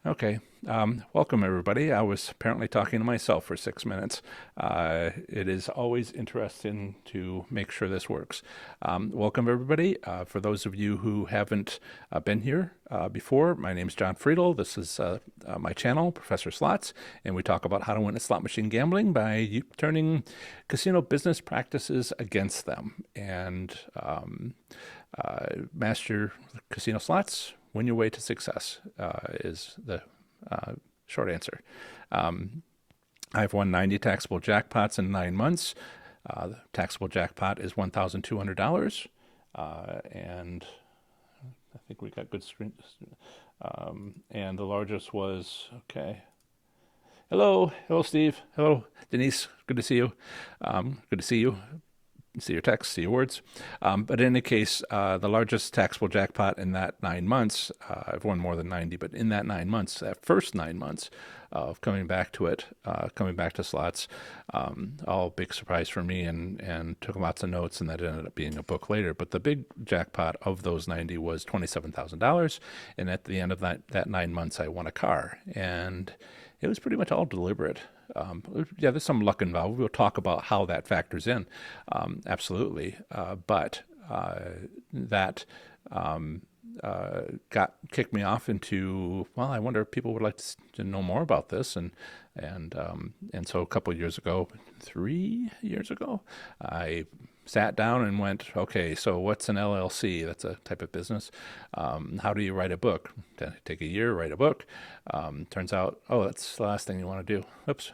Okay. Welcome, everybody. I was apparently talking to myself for 6 minutes. It is always interesting to make sure this works. Welcome, everybody. For those of you who haven't been here before, my name is John Friedel. This is my channel, Professor Slots, and we talk about how to win at slot machine gambling by turning casino business practices against them and master casino slots. Win your way to success is the short answer. Um, I've won 90 taxable jackpots in 9 months. The taxable jackpot is $1,200. And I think we got good screen. And the largest was, okay. Hello, Steve. Hello, Denise. Good to see you. Good to see you. See your text, see your words. But in any case, the largest taxable jackpot in that 9 months, I've won more than 90, but in that 9 months, that first 9 months of coming back to it, coming back to slots, all big surprise for me and took lots of notes, and that ended up being a book later. But the big jackpot of those 90 was $27,000. And at the end of that 9 months, I won a car. And it was pretty much all deliberate. Yeah, there's some luck involved. We'll talk about how that factors in, absolutely. But that got kicked me off into, well, I wonder if people would like to know more about this, and so a couple of years ago, 3 years ago, I sat down and went, okay, so what's an LLC? That's a type of business. How do you write a book? Take a year, write a book. Turns out, oh, that's the last thing you want to do. Oops.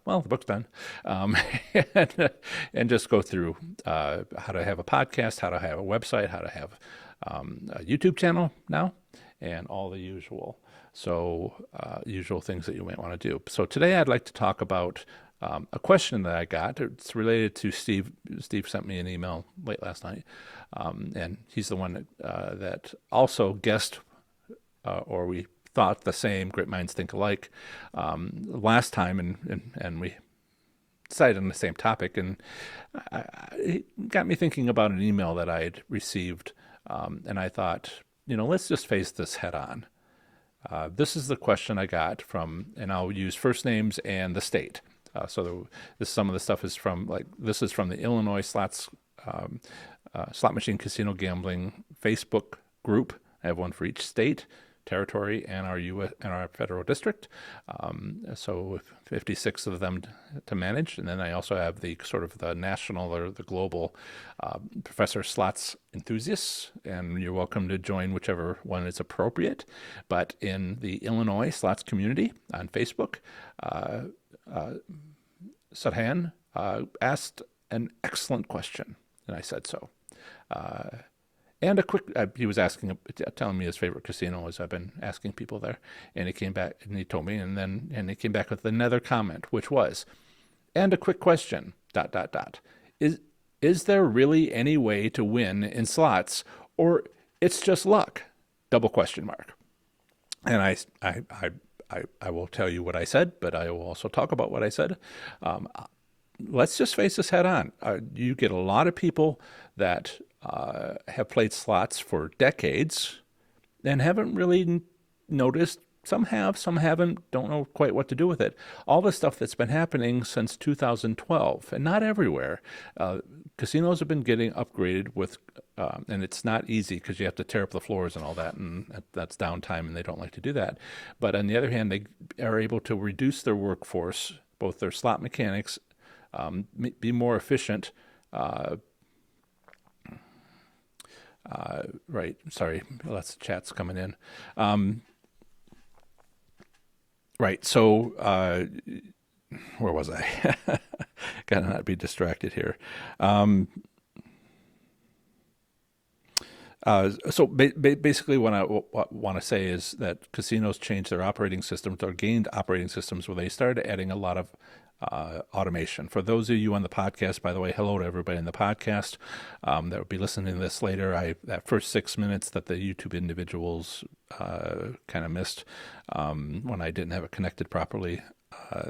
Well, the book's done. And just go through how to have a podcast, how to have a website, how to have a YouTube channel now, and all the usual. So usual things that you might want to do. So today I'd like to talk about a question that I got. It's related to Steve. Steve sent me an email late last night, and he's the one that also guessed, or we thought the same. Great minds think alike. Last time, and we decided on the same topic, and it got me thinking about an email that I had received, and I thought, let's just face this head on. This is the question I got from, and I'll use first names and the state. Some of the stuff is from, this is from the Illinois slot machine casino gambling Facebook group. I have one for each state, territory, and our U.S. and our federal district. So 56 of them to manage, and then I also have the sort of the national or the global Professor Slots enthusiasts, and you're welcome to join whichever one is appropriate. But in the Illinois slots community on Facebook, Sadhan asked an excellent question, and I said so. And a quick, he was telling me his favorite casino as I've been asking people there, and he came back and he told me, and he came back with another comment, which was, and a quick question, ... Is there really any way to win in slots, or it's just luck? Double question mark. And I will tell you what I said, but I will also talk about what I said. Let's just face this head on. You get a lot of people that have played slots for decades and haven't really noticed. Some have, some haven't, don't know quite what to do with it. All the stuff that's been happening since 2012, and not everywhere. Casinos have been getting upgraded with, and it's not easy because you have to tear up the floors and all that, and that's downtime, and they don't like to do that. But on the other hand, they are able to reduce their workforce, both their slot mechanics, be more efficient. Right, sorry, lots of chats coming in. Right, so where was I? Gotta not be distracted here. Basically, what I want to say is that casinos changed their operating systems or gained operating systems where they started adding a lot of automation. For those of you on the podcast, by the way, hello to everybody in the podcast that will be listening to this later. That first 6 minutes that the YouTube individuals kind of missed when I didn't have it connected properly,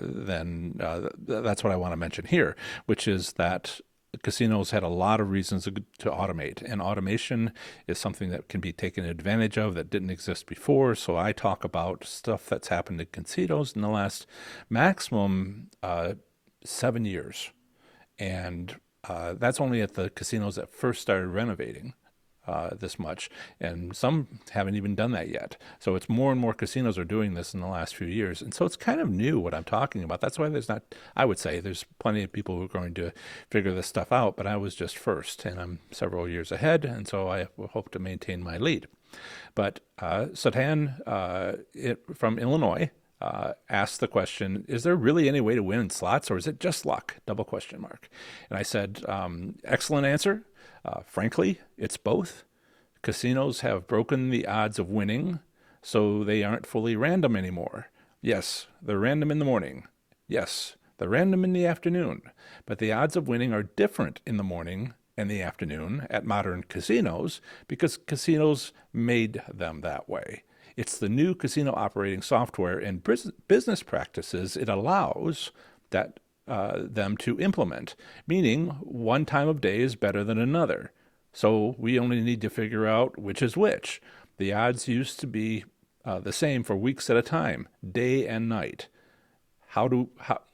then that's what I want to mention here, which is that casinos had a lot of reasons to automate, and automation is something that can be taken advantage of that didn't exist before. So I talk about stuff that's happened in casinos in the last maximum 7 years, and that's only at the casinos that first started renovating this much, and some haven't even done that yet. So it's more and more casinos are doing this in the last few years, and so it's kind of new what I'm talking about. That's why there's not. I would say there's plenty of people who are going to figure this stuff out, but I was just first, and I'm several years ahead, and so I hope to maintain my lead. But Satan from Illinois asked the question, is there really any way to win in slots, or is it just luck? Double question mark. And I said, excellent answer. Frankly, it's both. Casinos have broken the odds of winning, so they aren't fully random anymore. Yes, they're random in the morning. Yes, they're random in the afternoon. But the odds of winning are different in the morning and the afternoon at modern casinos because casinos made them that way. It's the new casino operating software and business practices it allows that them to implement, meaning one time of day is better than another. So we only need to figure out which is which. The odds used to be the same for weeks at a time, day and night.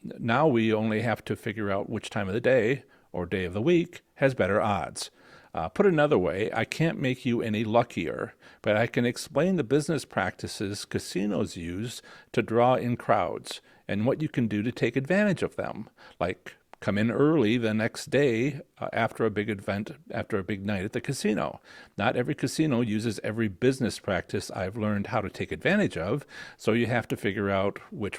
Now we only have to figure out which time of the day or day of the week has better odds. Put another way, I can't make you any luckier, but I can explain the business practices casinos use to draw in crowds and what you can do to take advantage of them, like come in early the next day after a big event, after a big night at the casino. Not every casino uses every business practice I've learned how to take advantage of, so you have to figure out which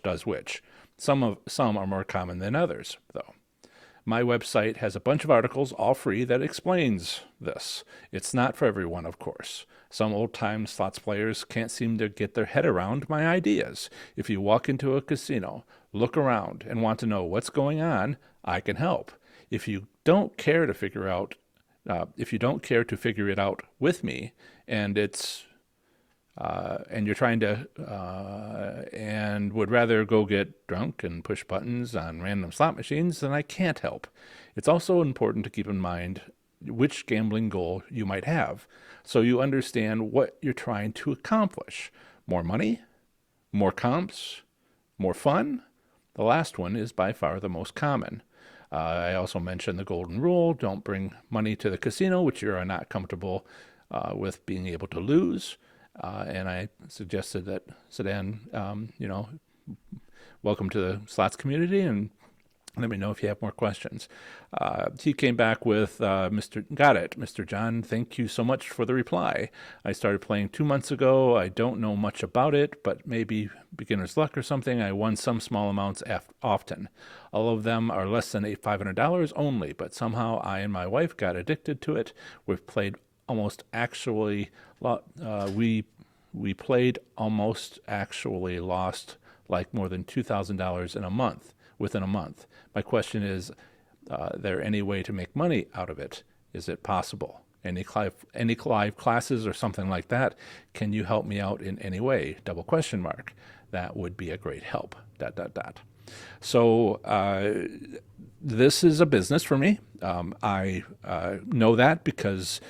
does which. Some are more common than others, though. My website has a bunch of articles, all free, that explains this. It's not for everyone, of course. Some old-time slots players can't seem to get their head around my ideas. If you walk into a casino, look around, and want to know what's going on, I can help. If you don't care to figure it out with me, and you're trying to and would rather go get drunk and push buttons on random slot machines, then I can't help. It's also important to keep in mind which gambling goal you might have, so you understand what you're trying to accomplish. More money? More comps? More fun? The last one is by far the most common. I also mentioned the golden rule: don't bring money to the casino which you are not comfortable with being able to lose. And I suggested that Sedan, welcome to the slots community, and let me know if you have more questions. He came back with, Mr. John, thank you so much for the reply. I started playing 2 months ago. I don't know much about it, but maybe beginner's luck or something. I won some small amounts often. All of them are less than $500 only, but somehow I and my wife got addicted to it. We've played almost actually we played almost actually lost like more than $2,000 within a month. My question is, there any way to make money out of it? Is it possible? Any live classes or something like that? Can you help me out in any way? Double question mark. That would be a great help. ... So this is a business for me. I know that because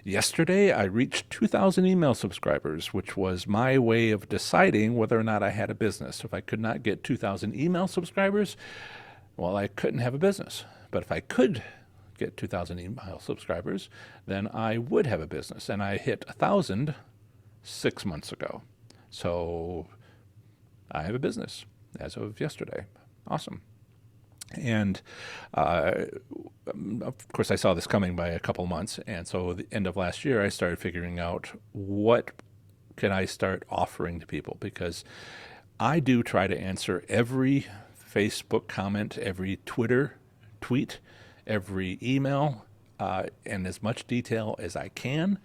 yesterday I reached 2,000 email subscribers, which was my way of deciding whether or not I had a business. If I could not get 2,000 email subscribers, well, I couldn't have a business. But if I could get 2,000 email subscribers, then I would have a business. And I hit 1,000 6 months ago. So I have a business as of yesterday. Awesome. And of course, I saw this coming by a couple months. And so at the end of last year, I started figuring out what can I start offering to people, because I do try to answer every Facebook comment, every Twitter tweet, every email, in as much detail as I can.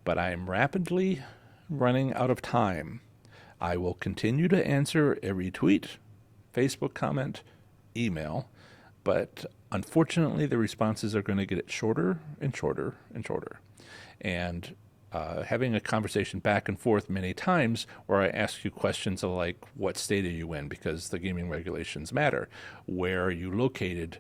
But I am rapidly running out of time. I will continue to answer every tweet, Facebook comment, email, but unfortunately the responses are going to get shorter and shorter and shorter. And having a conversation back and forth many times where I ask you questions like, what state are you in? Because the gaming regulations matter. Where are you located?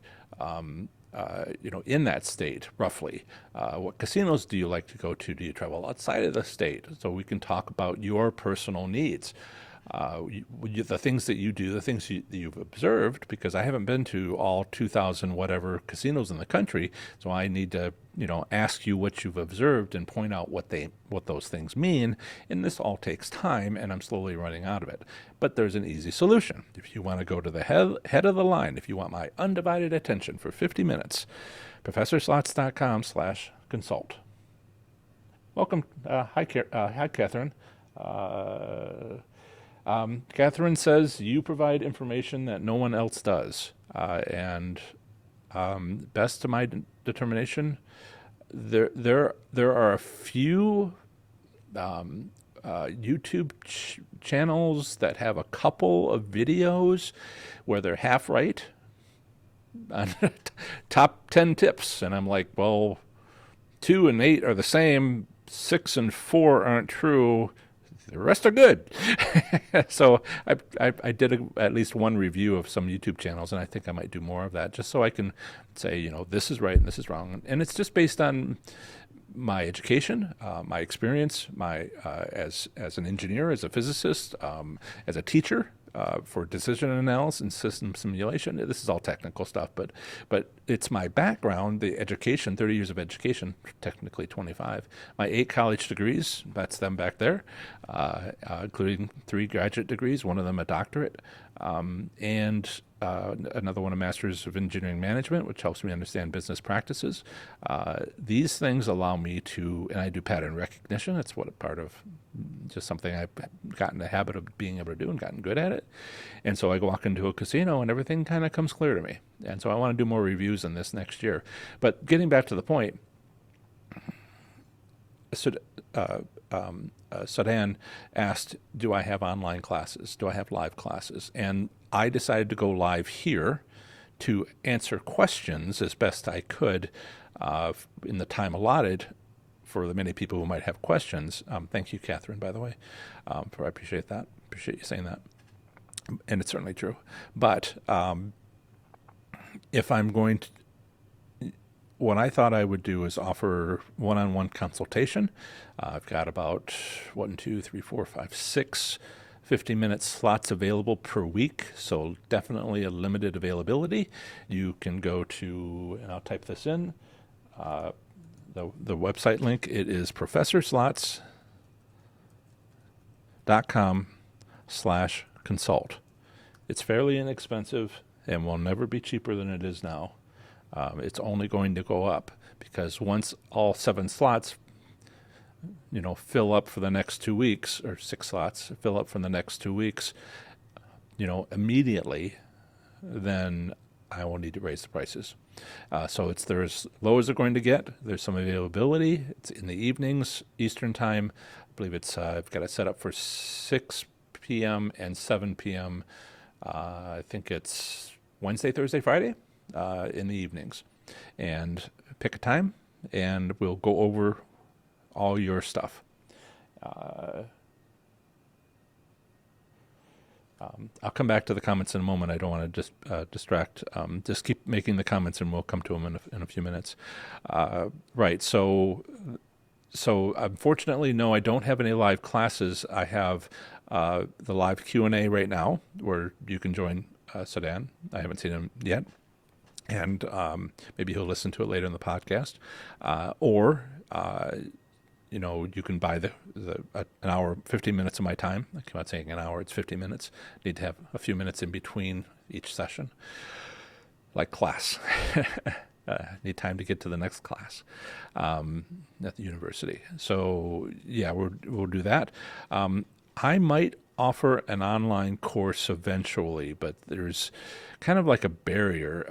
in that state, roughly? What casinos do you like to go to? Do you travel outside of the state? So we can talk about your personal needs. The things that you do, the things that you've observed, because I haven't been to all 2,000 whatever casinos in the country, so I need to, ask you what you've observed and point out what those things mean. And this all takes time, and I'm slowly running out of it. But there's an easy solution. If you want to go to the head of the line, if you want my undivided attention for 50 minutes, professorslots.com/consult. Welcome. Hi, Catherine. Catherine says you provide information that no one else does, and best to my determination, there are a few YouTube channels that have a couple of videos where they're half right on top 10 tips, and I'm like, well, 2 and 8 are the same, 6 and 4 aren't true. The rest are good. So I did at least one review of some YouTube channels, and I think I might do more of that, just so I can say, this is right and this is wrong. And it's just based on my education, my experience, my as an engineer, as a physicist, as a teacher. For decision analysis and system simulation. This is all technical stuff, but it's my background, the education, 30 years of education, technically 25. My 8 college degrees, that's them back there, including 3 graduate degrees, one of them a doctorate, and another one a master's of engineering management, which helps me understand business practices. These things allow me to, and I do pattern recognition. It's what a part of just something I've gotten the habit of being able to do and gotten good at it. And so I walk into a casino and everything kind of comes clear to me. And so I want to do more reviews on this next year. But getting back to the point, Sudan asked, do I have online classes? Do I have live classes? And I decided to go live here to answer questions as best I could in the time allotted for the many people who might have questions. Thank you, Catherine, by the way. I appreciate that. Appreciate you saying that. And it's certainly true. But if I'm going to, what I thought I would do is offer one-on-one consultation. I've got about 6 50-minute slots available per week, so definitely a limited availability. You can go to, and I'll type this in, the website link. It is professorslots.com/consult. It's fairly inexpensive and will never be cheaper than it is now. It's only going to go up because once all 7 slots, fill up for the next 2 weeks, or 6 slots fill up for the next 2 weeks, immediately, then I will need to raise the prices. So they're as low as they're going to get. There's some availability. It's in the evenings, Eastern time. I believe I've got it set up for 6 p.m. and 7 p.m. I think it's Wednesday, Thursday, Friday in the evenings. And pick a time, and we'll go over all your stuff. I'll come back to the comments in a moment. I don't want to just distract. Just keep making the comments, and we'll come to them in a few minutes. Right. So unfortunately, no, I don't have any live classes. I have the live Q&A right now, where you can join Sudan. I haven't seen him yet, and maybe he'll listen to it later in the podcast, or. You can buy an hour, 15 minutes of my time. I keep on saying an hour, it's 50 minutes. Need to have a few minutes in between each session, like class. Need time to get to the next class at the university. So, yeah, we'll do that. I might offer an online course eventually, but there's kind of like a barrier.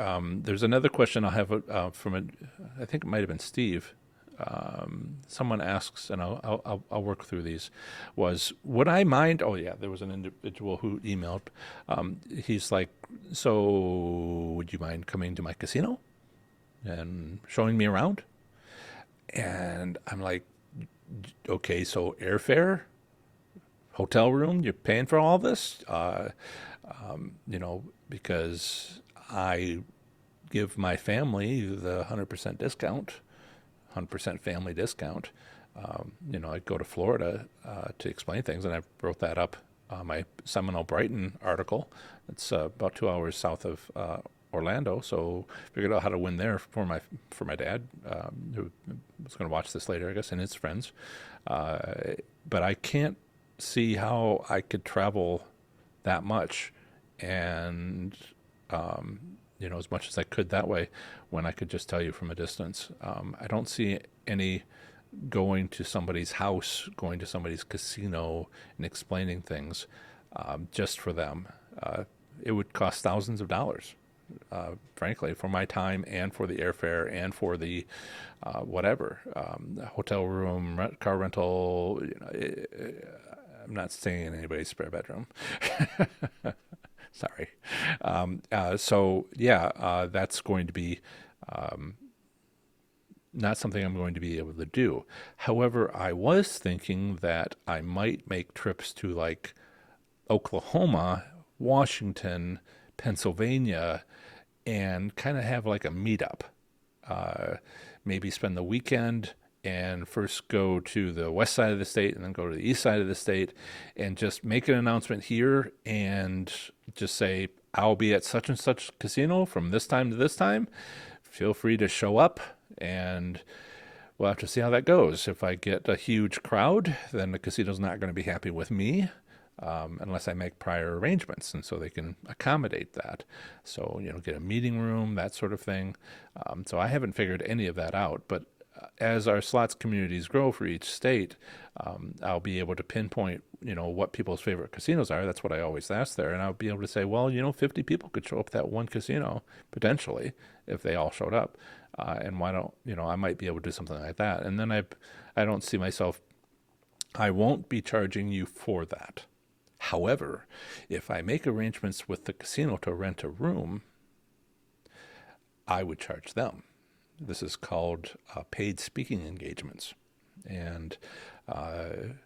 There's another question I'll have I think it might have been Steve. Someone asks, and I'll work through these, would I mind? Oh yeah, there was an individual who emailed. He's like, so would you mind coming to my casino and showing me around? And I'm like, okay, so airfare, hotel room, you're paying for all this? Because I give my family the 100% discount, 100% family discount. I'd go to Florida to explain things, and I wrote that up. My Seminole Brighton article. It's about 2 hours south of Orlando, so figured out how to win there for my dad, who was going to watch this later, I guess, and his friends. But I can't see how I could travel that much, and as much as I could that way, when I could just tell you from a distance. I don't see any going to somebody's house, going to somebody's casino, and explaining things just for them. It would cost thousands of dollars, frankly, for my time and for the airfare and for the whatever, hotel room, car rental. I'm not staying in anybody's spare bedroom. Sorry. That's going to be not something I'm going to be able to do. However, I was thinking that I might make trips to like Oklahoma, Washington, Pennsylvania, and kind of have like a meetup. Maybe spend the weekend and first go to the west side of the state and then go to the east side of the state and just make an announcement here and just say, I'll be at such and such casino from this time to this time. Feel free to show up, and we'll have to see how that goes. If I get a huge crowd, then the casino's not going to be happy with me. Unless I make prior arrangements, and so they can accommodate that. So, get a meeting room, that sort of thing. So I haven't figured any of that out, but as our slots communities grow for each state, I'll be able to pinpoint, what people's favorite casinos are. That's what I always ask there. And I'll be able to say, well, 50 people could show up at that one casino, potentially, if they all showed up. And why don't, I might be able to do something like that. And then I don't see myself, I won't be charging you for that. However, if I make arrangements with the casino to rent a room, I would charge them. This is called paid speaking engagements. And I'm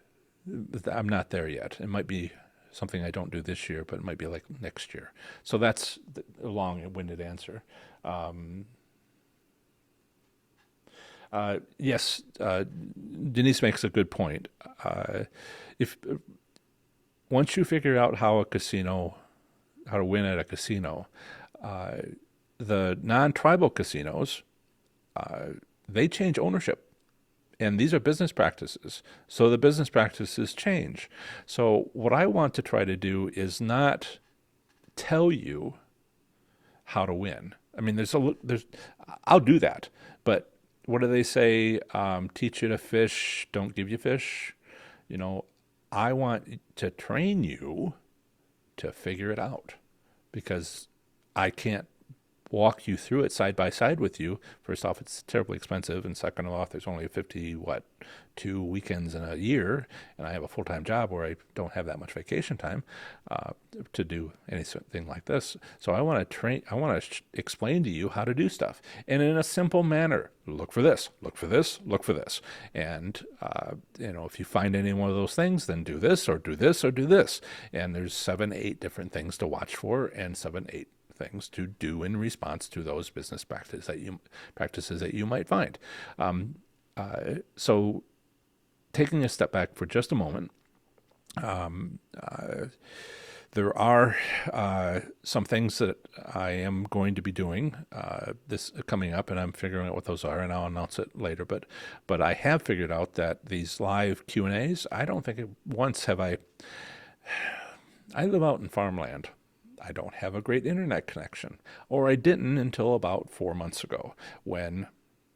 not there yet. It might be something I don't do this year, but it might be like next year. So that's a long-winded answer. Yes, Denise makes a good point. If Once you figure out how to win at a casino, the non-tribal casinos, they change ownership. And these are business practices. So the business practices change. So what I want to try to do is not tell you how to win. I mean, I'll do that. But what do they say? Teach you to fish, don't give you fish. I want to train you to figure it out, because I can't walk you through it side by side with you. First off, it's terribly expensive, and second off, there's only 2 weekends in a year, and I have a full-time job where I don't have that much vacation time to do anything like this. So I want to explain to you how to do stuff, and in a simple manner. Look for this, look for this, look for this, and if you find any one of those things, then do this or do this or do this. And there's 7, 8 different things to watch for, and 7, 8 things to do in response to those business practices that you might find. So taking a step back for just a moment, there are some things that I am going to be doing this coming up, and I'm figuring out what those are, and I'll announce it later. But I have figured out that these live Q&As, I don't think once have I live out in farmland. I don't have a great internet connection, or I didn't until about 4 months ago when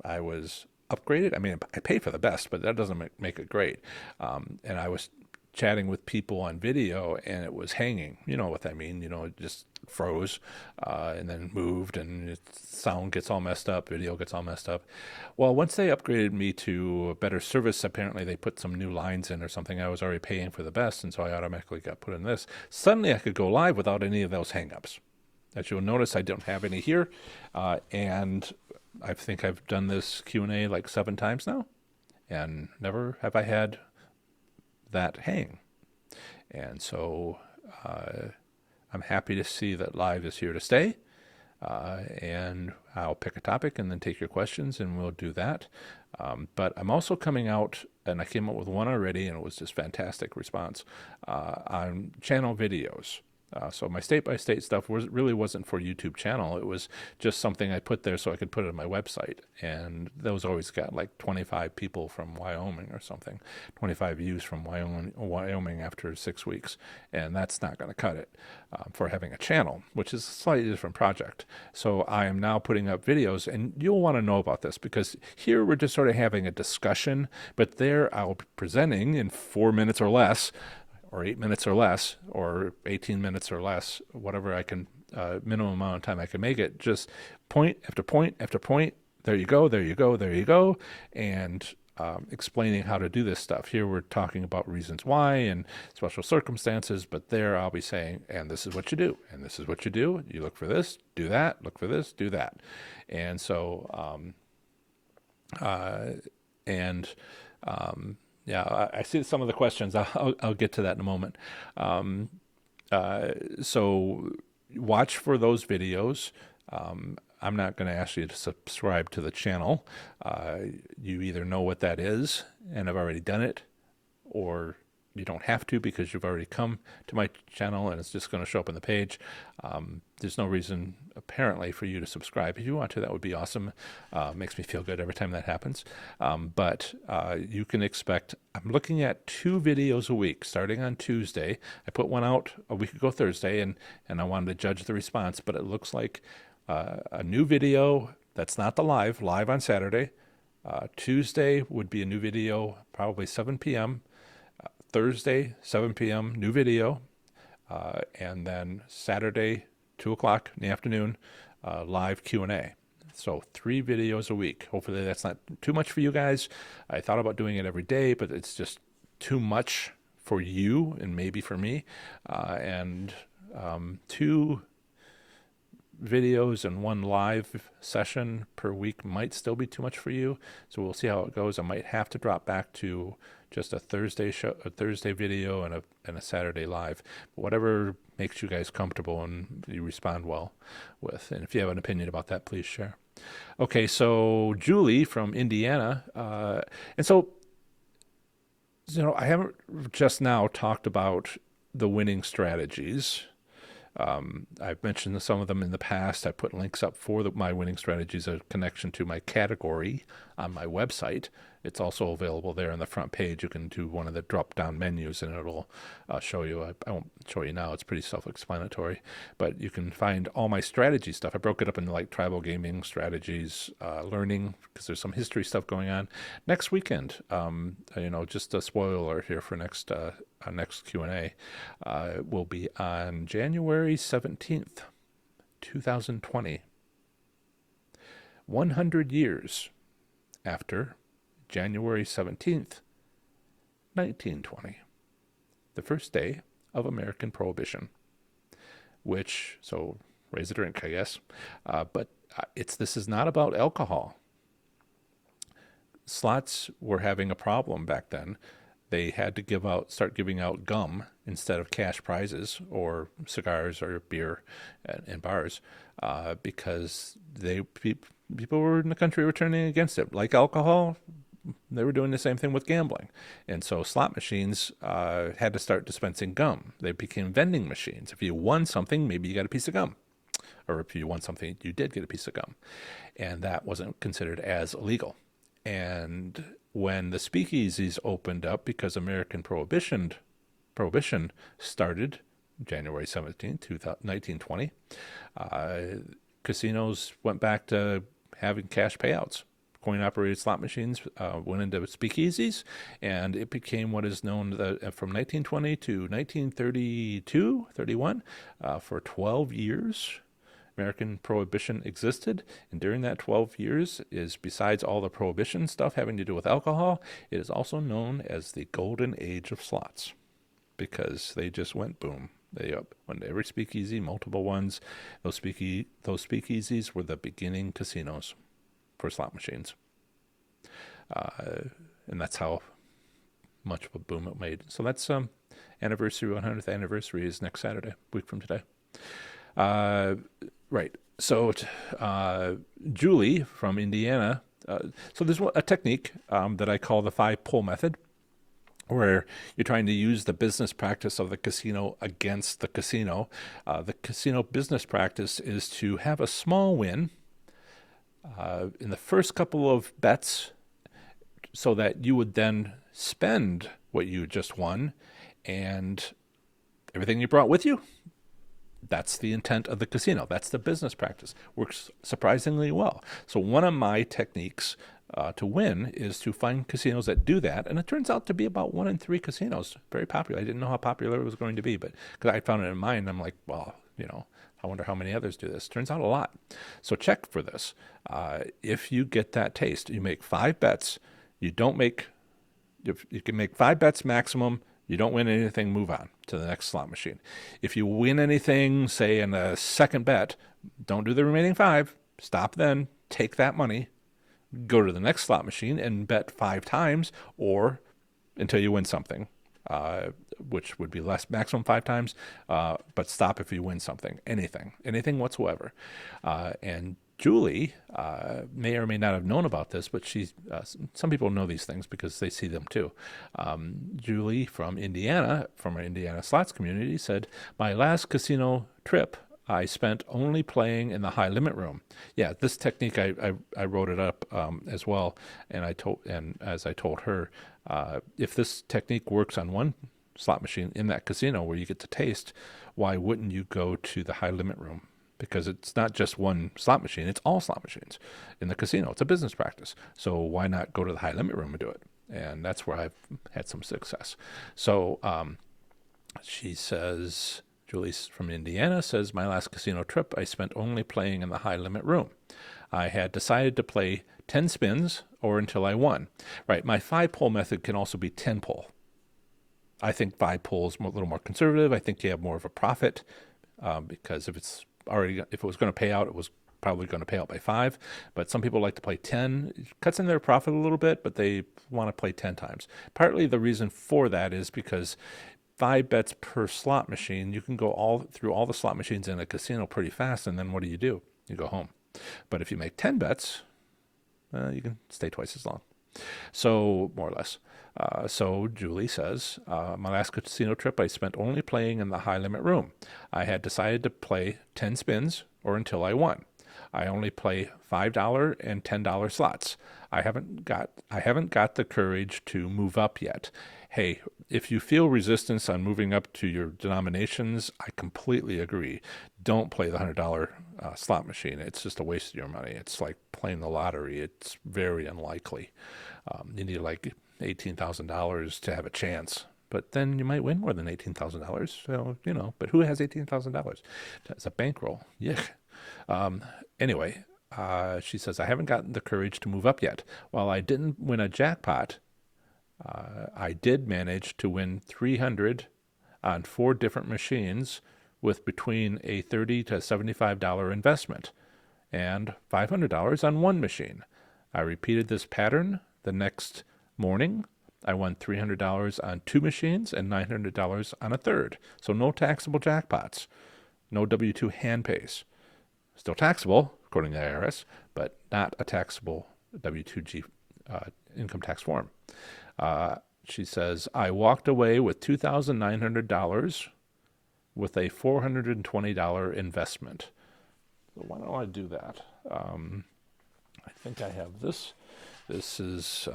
I was upgraded. I mean, I pay for the best, but that doesn't make it great. And I was chatting with people on video, and it was hanging. You know what I mean? It just froze and then moved, and sound gets all messed up, video gets all messed up. Well, once they upgraded me to a better service, apparently they put some new lines in or something. I was already paying for the best, and so I automatically got put in this. Suddenly I could go live without any of those hangups. As you'll notice, I don't have any here, and I think I've done this Q&A like 7 times now, and never have I had that hang. And so I'm happy to see that live is here to stay. And I'll pick a topic and then take your questions, and we'll do that. But I'm also coming out, and I came up with one already, and it was just fantastic response on channel videos. So my state-by-state stuff really wasn't for YouTube channel. It was just something I put there so I could put it on my website. And those always got like 25 people from Wyoming or something, 25 views from Wyoming after 6 weeks. And that's not going to cut it for having a channel, which is a slightly different project. So I am now putting up videos, and you'll want to know about this because here we're just sort of having a discussion, but there I'll be presenting in 4 minutes or less, or 8 minutes or less, or 18 minutes or less, whatever I can, minimum amount of time I can make it, just point after point after point. There you go, there you go, there you go. And explaining how to do this stuff. Here we're talking about reasons why and special circumstances, but there I'll be saying, and this is what you do, and this is what you do. You look for this, do that, look for this, do that. And so, yeah, I see some of the questions. I'll get to that in a moment. So watch for those videos. I'm not going to ask you to subscribe to the channel. You either know what that is and have already done it, or you don't have to because you've already come to my channel and it's just going to show up on the page. There's no reason, apparently, for you to subscribe. If you want to, that would be awesome. Makes me feel good every time that happens. But you can expect, I'm looking at 2 videos a week starting on Tuesday. I put one out a week ago Thursday, and I wanted to judge the response, but it looks like a new video that's not the live on Saturday. Tuesday would be a new video, probably 7 p.m. Thursday, 7 p.m., new video. And then Saturday, 2 o'clock in the afternoon, live Q&A. So 3 videos a week. Hopefully that's not too much for you guys. I thought about doing it every day, but it's just too much for you and maybe for me. And 2 videos and 1 live session per week might still be too much for you. So we'll see how it goes. I might have to drop back to just a Thursday show, a Thursday video, and a Saturday live. But whatever makes you guys comfortable and you respond well with. And if you have an opinion about that, please share. Okay, so Julie from Indiana, and so I haven't just now talked about the winning strategies. I've mentioned some of them in the past. I put links up for my winning strategies, a connection to my category on my website. It's also available there on the front page. You can do one of the drop-down menus, and it'll show you. I won't show you now. It's pretty self-explanatory. But you can find all my strategy stuff. I broke it up into like tribal gaming strategies, learning, because there's some history stuff going on. Next weekend, just a spoiler alert here for next Q&A, will be on January 17th, 2020. 100 years after January 17th, 1920, the first day of American Prohibition, so raise a drink, I guess. But this is not about alcohol. Slots were having a problem back then. They had to start giving out gum instead of cash prizes or cigars or beer in bars, because people were in the country were turning against it. Like alcohol, they were doing the same thing with gambling. And so slot machines had to start dispensing gum. They became vending machines. If you won something, maybe you got a piece of gum. Or if you won something, you did get a piece of gum. And that wasn't considered as illegal. And when the speakeasies opened up, because American Prohibition started January 17th, 1920, casinos went back to having cash payouts. Coin-operated slot machines went into speakeasies, and it became what is known from 1920 to 1932, 31, for 12 years. American Prohibition existed, and during that 12 years besides all the Prohibition stuff having to do with alcohol, it is also known as the Golden Age of Slots, because they just went boom. They went to every speakeasy, multiple ones. Those speakeasies were the beginning casinos for slot machines. And that's how much of a boom it made. So that's 100th anniversary is next Saturday, a week from today. Right. So Julie from Indiana. So there's a technique that I call the 5-pull method, where you're trying to use the business practice of the casino against the casino. The casino business practice is to have a small win in the first couple of bets so that you would then spend what you just won and everything you brought with you. That's the intent of the casino. That's the business practice. Works surprisingly well. So one of my techniques to win is to find casinos that do that, and it turns out to be about 1 in 3 casinos. Very popular. I didn't know how popular it was going to be, but because I found it in mine, I'm like, well, I wonder how many others do this. Turns out a lot. So check for this. If you get that taste, you make 5 bets. You don't make. You can make 5 bets maximum. You don't win anything, move on to the next slot machine. If you win anything, say in the second bet, don't do the remaining 5. Stop then, take that money, go to the next slot machine and bet 5 times or until you win something, which would be less, maximum 5 times, but stop if you win something, anything whatsoever. And Julie may or may not have known about this, but some people know these things because they see them too. Julie from Indiana, from our Indiana slots community, said, "My last casino trip, I spent only playing in the high limit room." Yeah, this technique I wrote it up as well, and as I told her, if this technique works on one slot machine in that casino where you get to taste, why wouldn't you go to the high limit room? Because it's not just one slot machine, it's all slot machines in the casino. It's a business practice. So why not go to the high limit room and do it? And that's where I've had some success. So she says, Julie from Indiana says, "My last casino trip, I spent only playing in the high limit room. I had decided to play 10 spins or until I won." Right, my 5-pull method can also be 10-pull. I think 5-pull is a little more conservative. I think you have more of a profit because if it was going to pay out, it was probably going to pay out by 5. But some people like to play 10. It cuts in their profit a little bit, but they want to play 10 times. Partly the reason for that is because 5 bets per slot machine, you can go through all the slot machines in a casino pretty fast, and then what do? You go home. But if you make 10 bets, you can stay twice as long. So, more or less. So Julie says, "My last casino trip, I spent only playing in the high limit room. I had decided to play 10 spins or until I won. I only play $5 and $10 slots. I haven't got the courage to move up yet." Hey, if you feel resistance on moving up to your denominations, I completely agree. Don't play the $100 slot machine. It's just a waste of your money. It's like playing the lottery. It's very unlikely. You need like $18,000 to have a chance. But then you might win more than $18,000. So, but who has $18,000? That's a bankroll. Yuck. Anyway, she says, "I haven't gotten the courage to move up yet. While I didn't win a jackpot, I did manage to win 300 on 4 different machines with between a $30 to $75 investment and $500 on one machine. I repeated this pattern the next morning. I won $300 on 2 machines and $900 on a third. So no taxable jackpots, no W-2 hand pays. Still taxable, according to the IRS, but not a taxable W-2 income tax form." She says, "I walked away with $2,900 with a $420 investment." So why don't I do that? I think I have this. This is,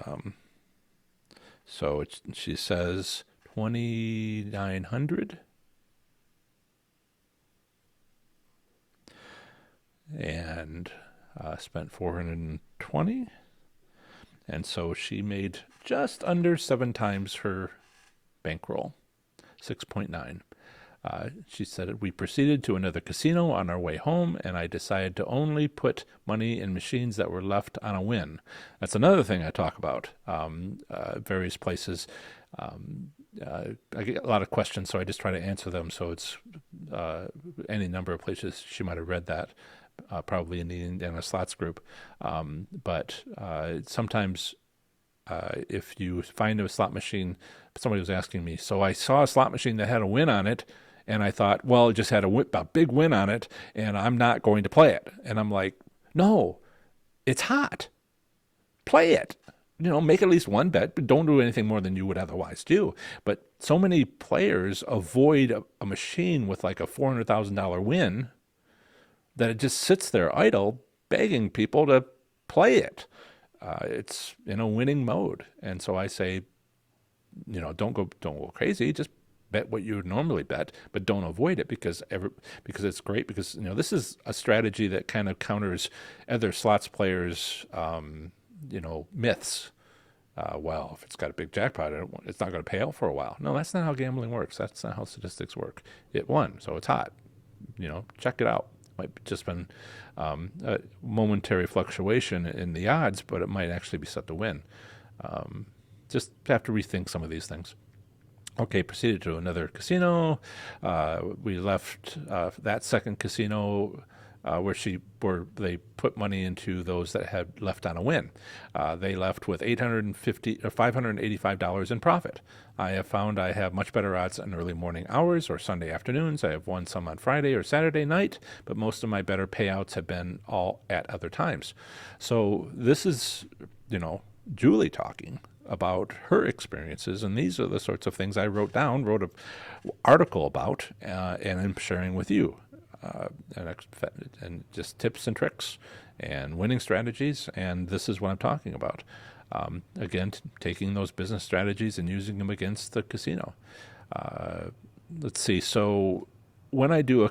she says 2,900. And spent 420. And so she made just under 7 times her bankroll, 6.9. She said, "We proceeded to another casino on our way home, and I decided to only put money in machines that were left on a win." That's another thing I talk about. Various places. I get a lot of questions, so I just try to answer them. So it's any number of places she might have read that. Probably in the Indiana Slots group. But sometimes if you find a slot machine, somebody was asking me, so I saw a slot machine that had a win on it, And I thought, well, it just had a big win on it, and I'm not going to play it. And I'm like, no, it's hot. Play it. Make at least one bet, but don't do anything more than you would otherwise do. But so many players avoid a machine with like a $400,000 win that it just sits there idle, begging people to play it. It's in a winning mode, and so I say, don't go crazy. Just bet what you would normally bet, but don't avoid it because it's great. Because this is a strategy that kind of counters other slots players, myths. Well, if it's got a big jackpot, it's not going to pay out for a while. No, that's not how gambling works. That's not how statistics work. It won, so it's hot. Check it out. Might just been a momentary fluctuation in the odds, but it might actually be set to win. Just have to rethink some of these things. Okay, proceeded to another casino. We left that second casino where they put money into those that had left on a win. They left with $585 in profit. I have found I have much better odds in early morning hours or Sunday afternoons. I have won some on Friday or Saturday night, but most of my better payouts have been all at other times. So this is, Julie talking about her experiences, and these are the sorts of things I wrote an article about, and I'm sharing with you. And just tips and tricks and winning strategies, and this is what I'm talking about. Again, taking those business strategies and using them against the casino. Let's see. So when I do a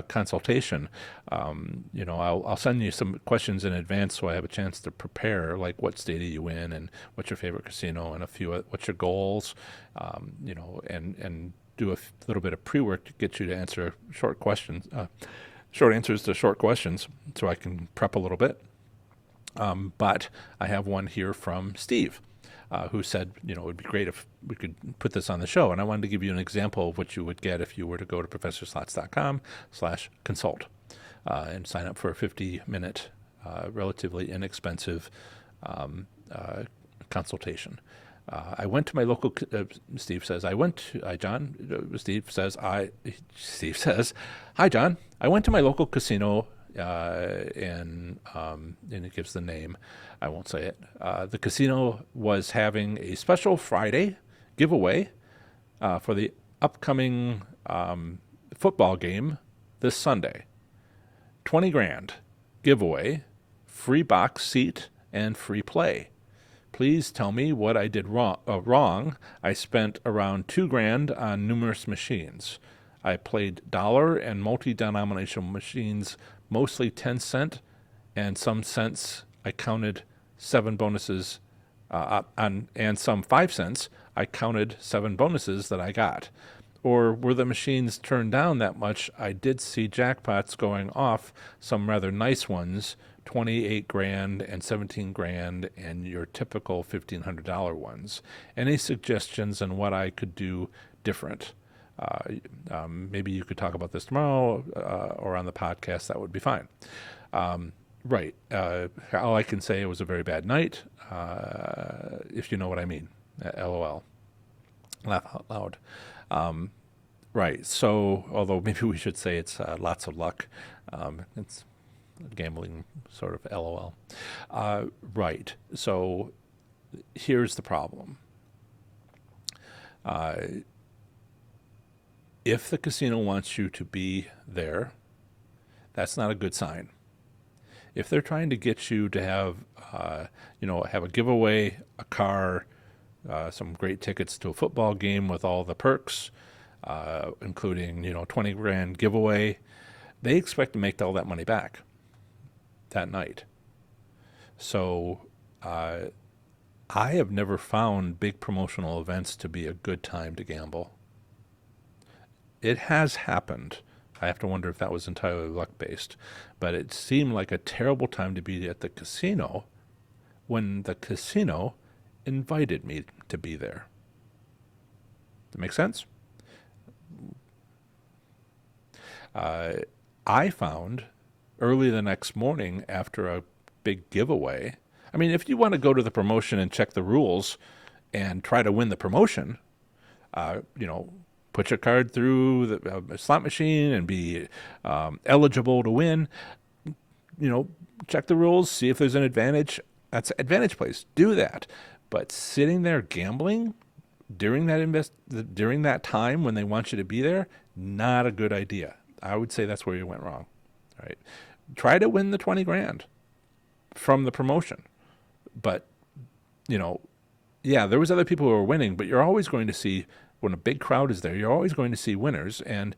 consultation, I'll send you some questions in advance so I have a chance to prepare, like what state are you in, and what's your favorite casino, and what's your goals, and do a little bit of pre-work to get you to answer short answers to short questions, so I can prep a little bit. But I have one here from Steve, who said, it would be great if we could put this on the show. And I wanted to give you an example of what you would get if you were to go to professorslots.com/consult and sign up for a 50-minute, relatively inexpensive consultation. I went to my local. Steve says, "Hi, John. I went to my local casino, and it gives the name. I won't say it. The casino was having a special Friday giveaway for the upcoming football game this Sunday. 20 grand giveaway, free box seat, and free play. Please tell me what I did wrong. I spent around $2,000 on numerous machines. I played dollar and multi-denominational machines, mostly 10-cent, and some cents. I counted 7 bonuses, and some 5 cents. I counted 7 bonuses that I got. Or were the machines turned down that much? I did see jackpots going off, some rather nice ones, 28 grand and 17 grand, and your typical $1,500 ones. Any suggestions on what I could do different? Maybe you could talk about this tomorrow or on the podcast. That would be fine." Right. All I can say, it was a very bad night, if you know what I mean. LOL. Laugh out loud. Right. So, although maybe we should say it's lots of luck. It's gambling sort of LOL. Right. So here's the problem. If the casino wants you to be there, that's not a good sign. If they're trying to get you to have a giveaway, a car, some great tickets to a football game with all the perks, including 20 grand giveaway, they expect to make all that money back that night. So I have never found big promotional events to be a good time to gamble. It has happened. I have to wonder if that was entirely luck-based. But it seemed like a terrible time to be at the casino when the casino invited me to be there. Does that make sense? I found early the next morning after a big giveaway. I mean, if you want to go to the promotion and check the rules and try to win the promotion, put your card through the slot machine and be eligible to win. Check the rules, see if there's an advantage. That's advantage plays. Do that. But sitting there gambling during during that time when they want you to be there, not a good idea. I would say that's where you went wrong. All right. Try to win the 20 grand from the promotion. But, yeah, there was other people who were winning, but you're always going to see, when a big crowd is there, you're always going to see winners. And,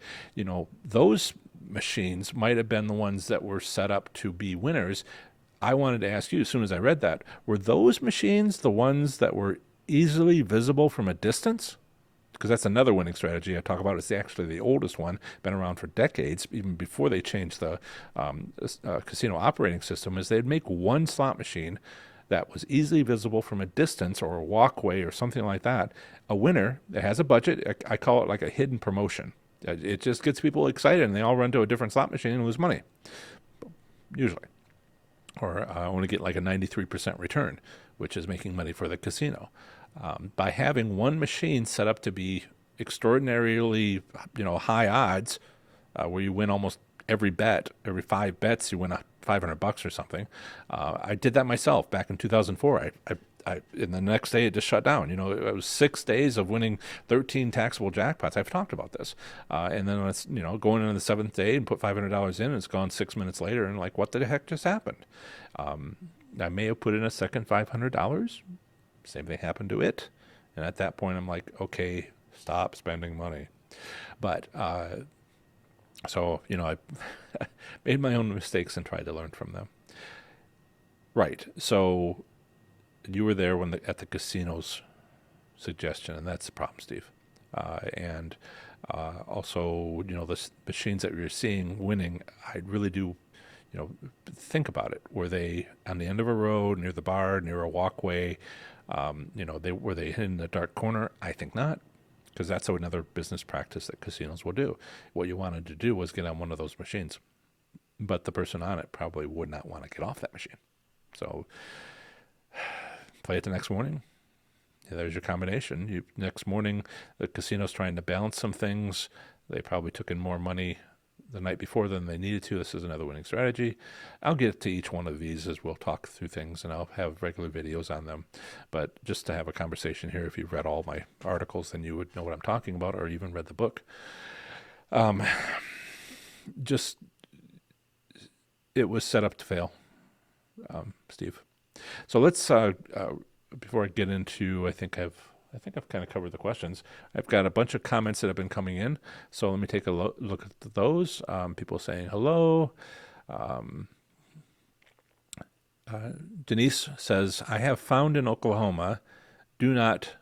those machines might have been the ones that were set up to be winners. I wanted to ask you, as soon as I read that, were those machines the ones that were easily visible from a distance? Because that's another winning strategy I talk about. It's actually the oldest one, been around for decades, even before they changed the casino operating system, is they'd make one slot machine that was easily visible from a distance or a walkway or something like that. A winner that has a budget, I call it like a hidden promotion. It just gets people excited and they all run to a different slot machine and lose money, usually. Or only get like a 93% return, which is making money for the casino. By having one machine set up to be extraordinarily, high odds, where you win almost every bet, every 5 bets, you win $500 or something. I did that myself back in 2004. And the next day it just shut down. It was 6 days of winning 13 taxable jackpots. I've talked about this. And then it's, going into the 7th day and put $500 in, and it's gone 6 minutes later, and like, what the heck just happened? I may have put in a second $500. Same thing happened to it. And at that point, I'm like, okay, stop spending money. But, so, I made my own mistakes and tried to learn from them. Right. So you were there at the casino's suggestion, and that's the problem, Steve. And also, the machines that you're seeing winning, I really do, think about it. Were they on the end of a road, near the bar, near a walkway? Were they in the dark corner? I think not, because that's another business practice that casinos will do. What you wanted to do was get on one of those machines, but the person on it probably would not want to get off that machine. So play it the next morning. Yeah, there's your combination. Next morning, the casino's trying to balance some things. They probably took in more money the night before than they needed to. This is another winning strategy. I'll get to each one of these as we'll talk through things, and I'll have regular videos on them. But just to have a conversation here, if you've read all my articles, then you would know what I'm talking about, or even read the book. It was set up to fail, Steve. So let's, before I get into, I think I've kind of covered the questions. I've got a bunch of comments that have been coming in, so let me take a look at those. People saying hello. Denise says, I have found in Oklahoma, do not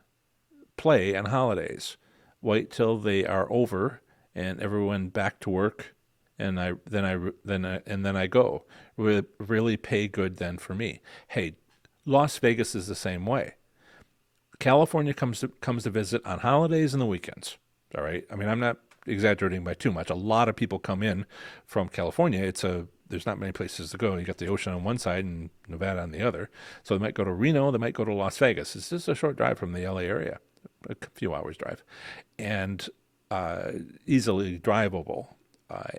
play on holidays. Wait till they are over and everyone back to work, and then I go. Really pay good then for me. Hey, Las Vegas is the same way. California comes to visit on holidays and the weekends. All right. I mean, I'm not exaggerating by too much. A lot of people come in from California. There's not many places to go. You got the ocean on one side and Nevada on the other. So they might go to Reno. They might go to Las Vegas. It's just a short drive from the LA area, a few hours drive, and easily drivable.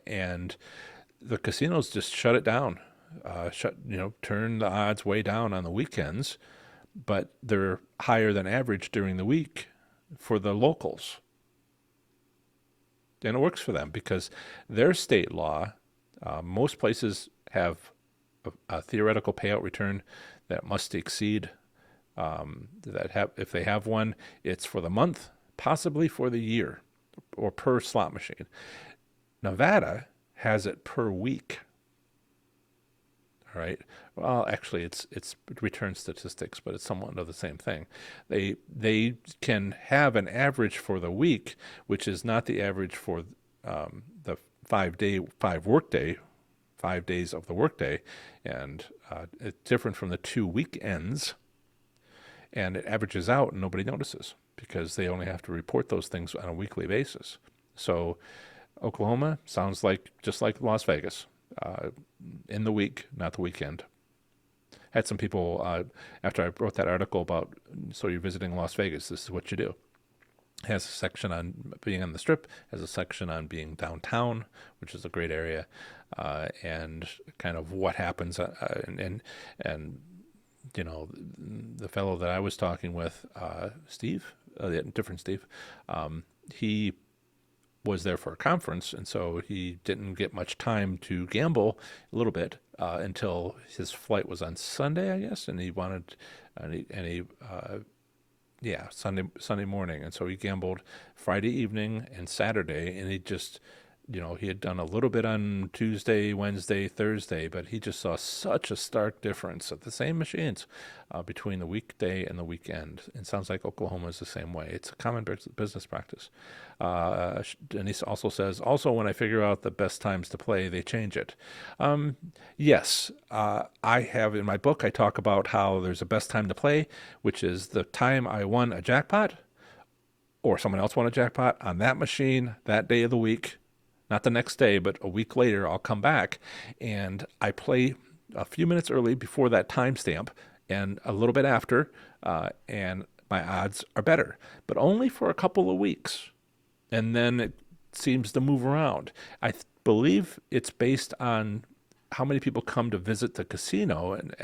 And the casinos just shut it down. Turn the odds way down on the weekends, but they're higher than average during the week for the locals. And it works for them because their state law, most places have a theoretical payout return that must exceed, if they have one, it's for the month, possibly for the year, or per slot machine. Nevada has it per week. All right. Well, actually, it's return statistics, but it's somewhat of the same thing. They can have an average for the week, which is not the average for the 5 days of the workday, and it's different from the 2 weekends, and it averages out, and nobody notices because they only have to report those things on a weekly basis. So, Oklahoma sounds just like Las Vegas. In the week, not the weekend. Had some people, after I wrote that article about, so you're visiting Las Vegas, this is what you do. Has a section on being on the Strip, has a section on being downtown, which is a great area, and kind of what happens. And the fellow that I was talking with, Steve, the different Steve, he was there for a conference, and so he didn't get much time to gamble a little bit until his flight was on Sunday, I guess, and he wanted, and he yeah, Sunday morning, and so he gambled Friday evening and Saturday, and he just, he had done a little bit on Tuesday, Wednesday, Thursday, but he just saw such a stark difference at the same machines between the weekday and the weekend. It sounds like Oklahoma is the same way. It's a common business practice. Denise also says, also when I figure out the best times to play, they change it. Yes, I have in my book, I talk about how there's a best time to play, which is the time I won a jackpot or someone else won a jackpot on that machine that day of the week. Not the next day, but a week later, I'll come back and I play a few minutes early before that timestamp and a little bit after, and my odds are better, but only for a couple of weeks. And then it seems to move around. Believe it's based on how many people come to visit the casino, and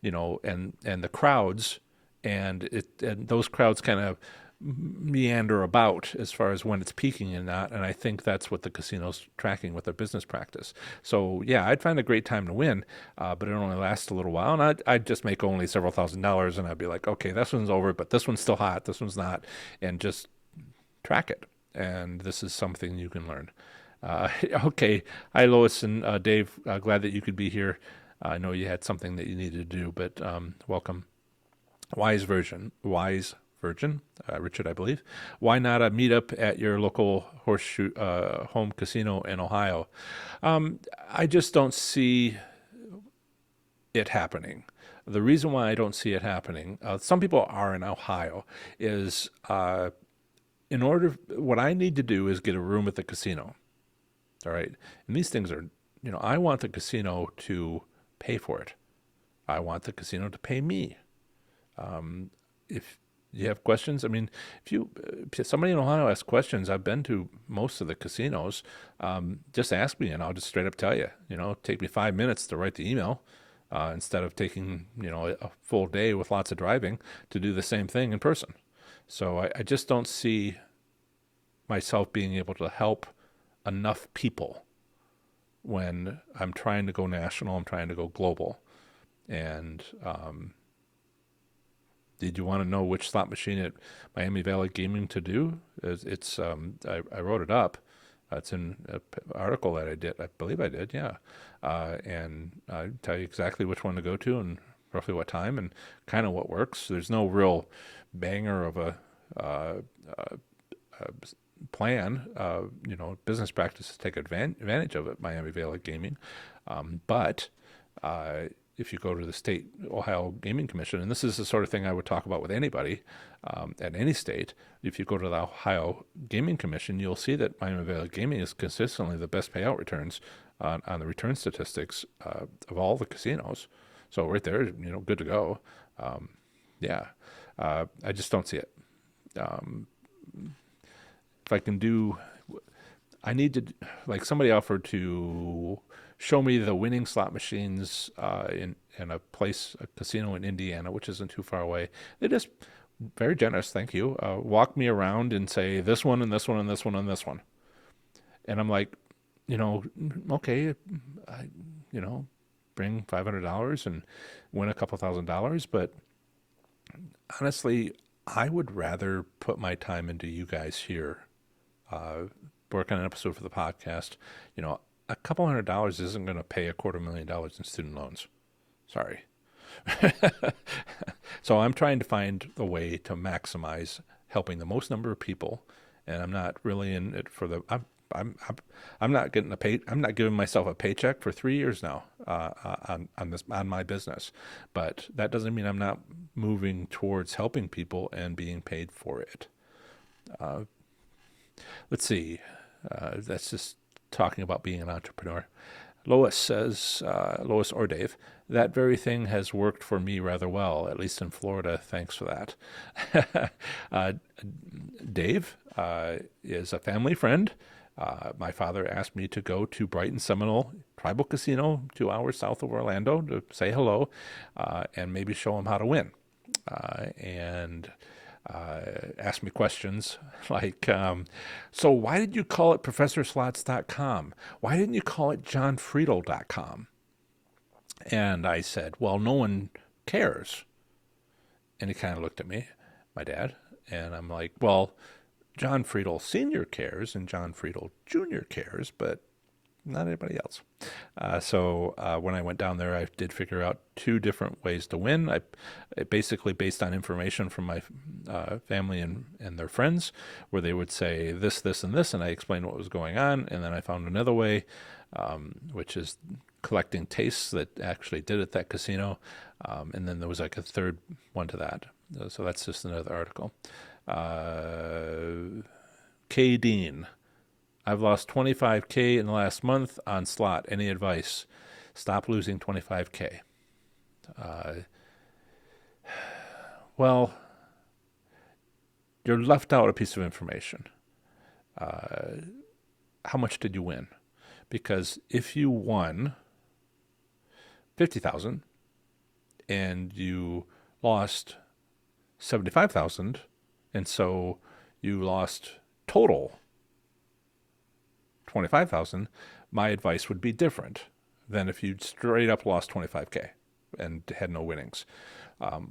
and the crowds, and those crowds kind of meander about as far as when it's peaking and not. And I think that's what the casino's tracking with their business practice. So yeah, I'd find a great time to win, but it only lasts a little while, and I'd just make only several $1,000s, and I'd be like, okay, this one's over, but this one's still hot, this one's not, and just track it. And this is something you can learn. Okay, hi Lois and Dave. Glad that you could be here. I know you had something that you needed to do, but welcome. Wise Virgin, Richard, I believe. Why not a meetup at your local horseshoe home casino in Ohio? I just don't see it happening. The reason why I don't see it happening, some people are in Ohio, is what I need to do is get a room at the casino. All right. And these things are, I want the casino to pay for it. I want the casino to pay me. If you have questions, I mean, if somebody in Ohio asks questions, I've been to most of the casinos. Just ask me, and I'll just straight up tell you. Take me 5 minutes to write the email instead of taking a full day with lots of driving to do the same thing in person. So I just don't see myself being able to help enough people when I'm trying to go national, I'm trying to go global. And did you want to know which slot machine at Miami Valley Gaming to do? I wrote it up. It's in an article that I did. I believe I did, yeah. And I tell you exactly which one to go to and roughly what time and kind of what works. There's no real banger of a plan, business practice to take advantage of it, Miami Valley Gaming. But if you go to the state Ohio Gaming Commission, and this is the sort of thing I would talk about with anybody at any state, if you go to the Ohio Gaming Commission, you'll see that Miami Valley Gaming is consistently the best payout returns on the return statistics of all the casinos. So right there, good to go. Yeah, I just don't see it. If I can do, I need to, like somebody offered to show me the winning slot machines in a casino in Indiana, which isn't too far away. They're just very generous, thank you. Walk me around and say this one and this one and this one and this one. And I'm like, okay, bring $500 and win a couple $1,000. But honestly, I would rather put my time into you guys here, work on an episode for the podcast. A couple $100 isn't going to pay $250,000 in student loans. Sorry. So I'm trying to find a way to maximize helping the most number of people, and I'm not really in it for the. I'm not getting I'm not giving myself a paycheck for 3 years now on my business, but that doesn't mean I'm not moving towards helping people and being paid for it. Let's see. That's just talking about being an entrepreneur. Lois says, Lois or Dave, that very thing has worked for me rather well, at least in Florida. Thanks for that. uh, Dave is a family friend. My father asked me to go to Brighton Seminole Tribal Casino, 2 hours south of Orlando, to say hello and maybe show him how to win. And ask me questions like, so why did you call it ProfessorSlots.com? Why didn't you call it JohnFriedel.com? And I said, well, no one cares. And he kind of looked at me, my dad, and I'm like, well, John Friedel Sr. cares and John Friedel Jr. cares, but not anybody else. So when I went down there, I did figure out two different ways to win. I basically based on information from my family and their friends, where they would say this, this, and this, and I explained what was going on. And then I found another way, which is collecting tastes that actually did at that casino. And then there was like a third one to that. So that's just another article. K. Dean. I've lost 25K in the last month on slot. Any advice? Stop losing 25K. Well, you're left out a piece of information. How much did you win? Because if you won 50,000 and you lost 75,000, and so you lost total 25,000, my advice would be different than if you straight up lost 25K and had no winnings.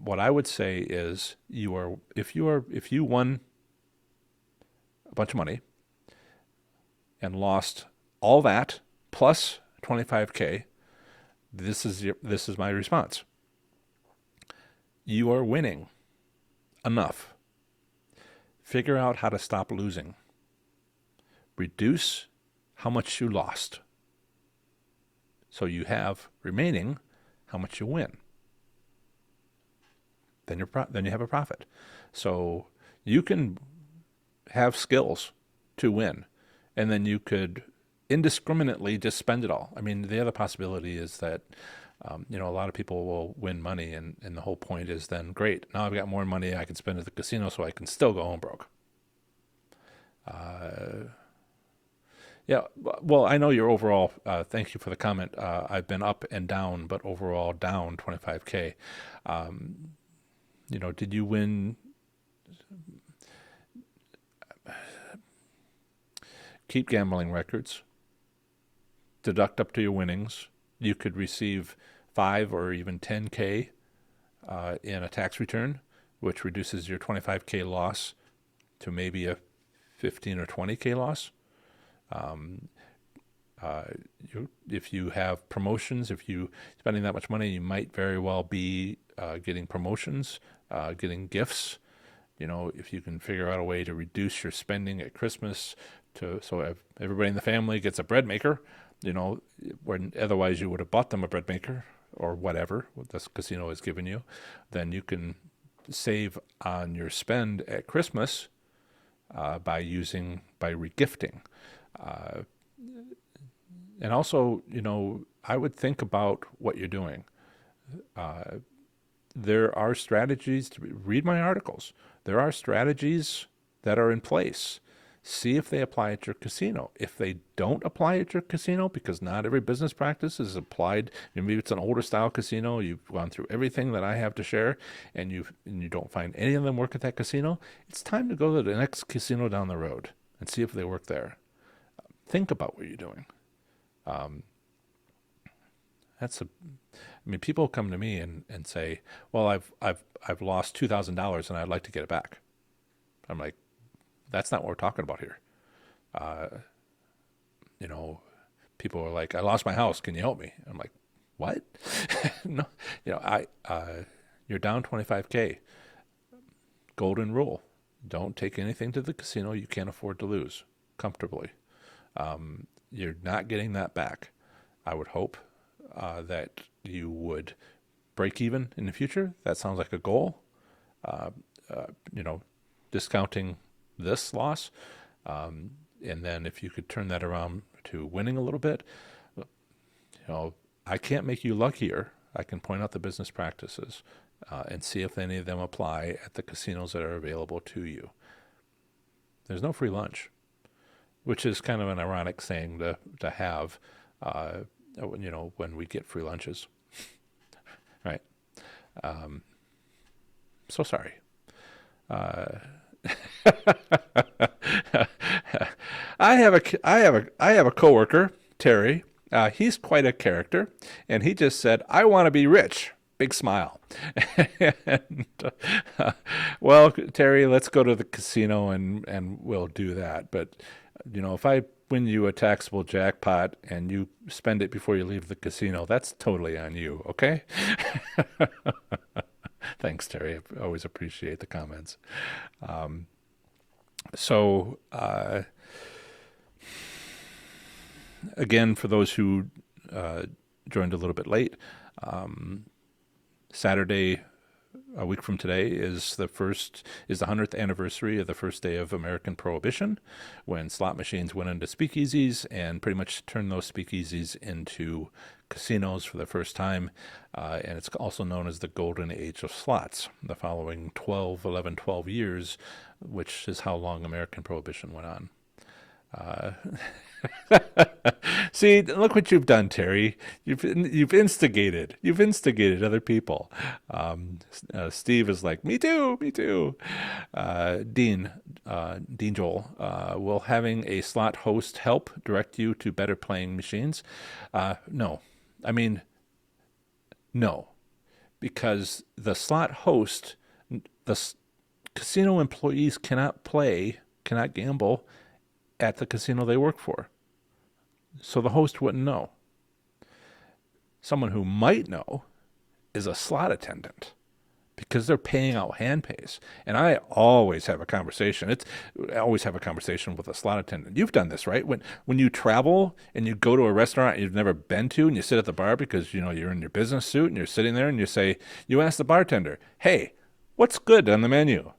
What I would say is if you won a bunch of money and lost all that plus 25K, this is my response. You are winning enough. Figure out how to stop losing. Reduce how much you lost, so you have remaining how much you win. Then you have a profit. So you can have skills to win, and then you could indiscriminately just spend it all. I mean, the other possibility is that a lot of people will win money, and the whole point is then, great, now I've got more money I can spend at the casino, so I can still go home broke. Yeah, well, I know your overall, thank you for the comment. I've been up and down, but overall down 25K. Did you win? Keep gambling records. Deduct up to your winnings. You could receive 5 or even 10K in a tax return, which reduces your 25K loss to maybe a 15 or 20K loss. If you have promotions, if you spending that much money, you might very well be getting promotions, getting gifts. If you can figure out a way to reduce your spending at Christmas, so if everybody in the family gets a bread maker, when otherwise you would have bought them a bread maker or whatever this casino has given you, then you can save on your spend at Christmas by regifting. And also, I would think about what you're doing. There are strategies read my articles. There are strategies that are in place. See if they apply at your casino. If they don't apply at your casino, because not every business practice is applied, maybe it's an older style casino, you've gone through everything that I have to share, and you don't find any of them work at that casino, it's time to go to the next casino down the road and see if they work there. Think about what you're doing. People come to me and say, well, I've lost $2,000 and I'd like to get it back. I'm like, that's not what we're talking about here. People are like, I lost my house. Can you help me? I'm like, what? No, you're down 25K. Golden rule. Don't take anything to the casino you can't afford to lose comfortably. You're not getting that back. I would hope that you would break even in the future. That sounds like a goal. Discounting this loss. And then if you could turn that around to winning a little bit, I can't make you luckier. I can point out the business practices and see if any of them apply at the casinos that are available to you. There's no free lunch, which is kind of an ironic thing to have, when we get free lunches, right? So sorry. Uh, I have a coworker, Terry. He's quite a character, and he just said, "I want to be rich." Big smile. and, well, Terry, let's go to the casino and we'll do that. But if I win you a taxable jackpot and you spend it before you leave the casino, that's totally on you. Okay. Thanks, Terry. I always appreciate the comments. So, again, for those who joined a little bit late, Saturday, a week from today, is the 100th anniversary of the first day of American Prohibition, when slot machines went into speakeasies and pretty much turned those speakeasies into casinos for the first time. And it's also known as the Golden Age of Slots, the following 12 years, which is how long American Prohibition went on. See, look what you've done, Terry. You've instigated other people. Steve is like, me too, me too. Dean Joel, will having a slot host help direct you to better playing machines? No, I mean, no, because the slot host, casino employees cannot gamble at the casino they work for. So the host wouldn't know. Someone who might know is a slot attendant, because they're paying out hand pays. And I always have a conversation. I always have a conversation with a slot attendant. You've done this, right? When you travel and you go to a restaurant you've never been to and you sit at the bar because you're in your business suit and you're sitting there and you ask the bartender, "Hey, what's good on the menu?"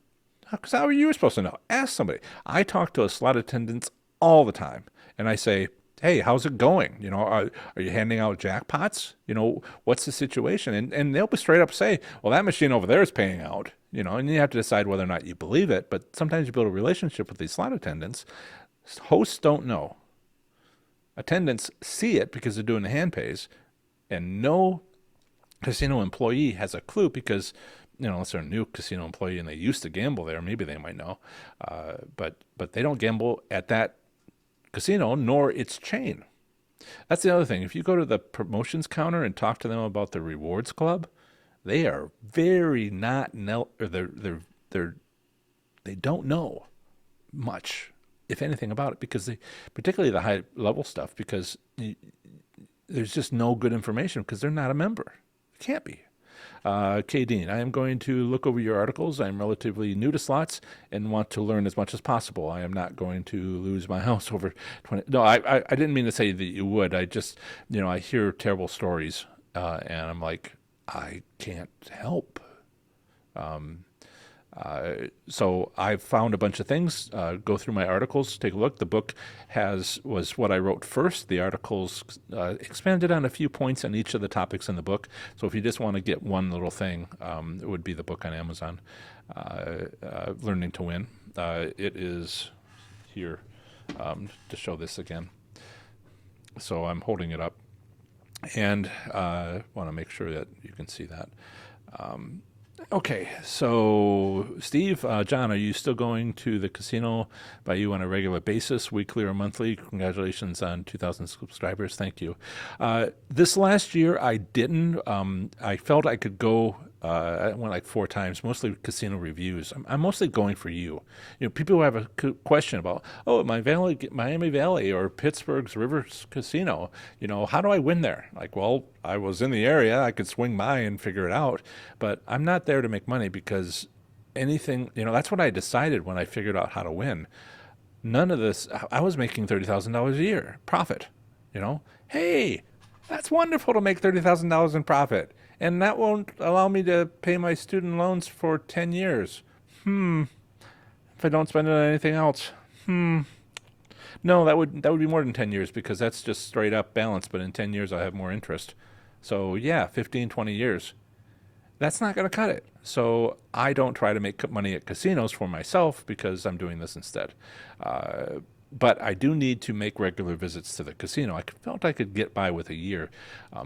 Because how are you supposed to know? Ask somebody. I talk to slot attendants all the time, and I say, "Hey, how's it going? Are you handing out jackpots? What's the situation?" And they'll be straight up say, "Well, that machine over there is paying out." And you have to decide whether or not you believe it. But sometimes you build a relationship with these slot attendants. Hosts don't know. Attendants see it because they're doing the hand pays, and no casino employee has a clue because, unless they're a new casino employee and they used to gamble there, maybe they might know. But they don't gamble at that casino nor its chain. That's the other thing. If you go to the promotions counter and talk to them about the rewards club, they are very they don't know much, if anything, about it, because particularly the high level stuff, because there's just no good information because they're not a member. It can't be. K. Dean, I am going to look over your articles. I'm relatively new to slots and want to learn as much as possible. I am not going to lose my house over 20. No, I didn't mean to say that you would. I just, I hear terrible stories, and I'm like, I can't help. So I've found a bunch of things. Go through my articles, take a look. The book was what I wrote first. The articles expanded on a few points on each of the topics in the book. So if you just want to get one little thing, it would be the book on Amazon, Learning to Win. It is here to show this again. So I'm holding it up, and want to make sure that you can see that. Okay, so Steve, John, are you still going to the casino by you on a regular basis, weekly or monthly? Congratulations on 2,000 subscribers. Thank you. This last year, I didn't. I felt I could go. I went like 4 times, mostly casino reviews. I'm mostly going for you. People who have a question about, Miami Valley or Pittsburgh's Rivers Casino. How do I win there? Like, well, I was in the area. I could swing by and figure it out. But I'm not there to make money because anything, that's what I decided when I figured out how to win. None of this, I was making $30,000 a year profit. Hey, that's wonderful to make $30,000 in profit. And that won't allow me to pay my student loans for 10 years. If I don't spend it on anything else. No, that would be more than 10 years because that's just straight up balance, but in 10 years I have more interest. So, yeah, 15, 20 years. That's not going to cut it. So, I don't try to make money at casinos for myself because I'm doing this instead. Uh, but I do need to make regular visits to the casino. Felt I could get by with a year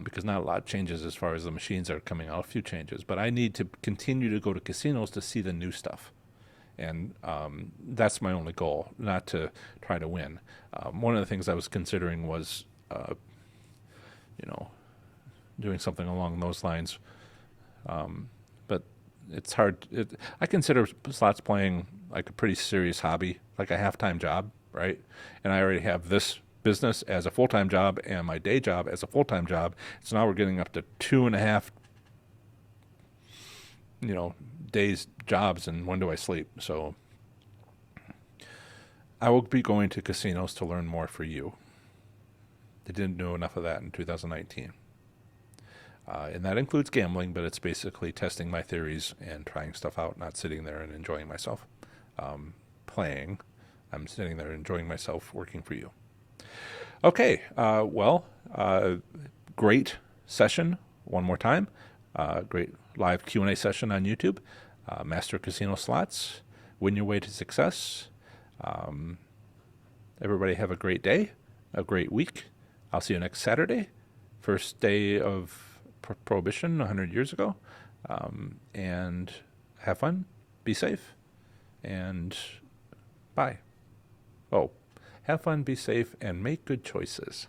because not a lot changes as far as the machines are coming out, a few changes. But I need to continue to go to casinos to see the new stuff. And that's my only goal, not to try to win. One of the things I was considering was, you know, doing something along those lines. But it's hard. I consider slots playing like a pretty serious hobby, like a half-time job, right? And I already have this business as a full-time job and my day job as a full-time job. So now we're getting up to 2.5, days jobs, and when do I sleep? So I will be going to casinos to learn more for you. I didn't know enough of that in 2019. And that includes gambling, but it's basically testing my theories and trying stuff out, not sitting there and enjoying myself playing. I'm sitting there enjoying myself working for you. Okay, great session one more time. Great live Q&A session on YouTube. Master Casino Slots. Win your way to success. Everybody have a great day, a great week. I'll see you next Saturday, first day of Prohibition 100 years ago. And have fun, be safe, and bye. Oh, have fun, be safe, and make good choices.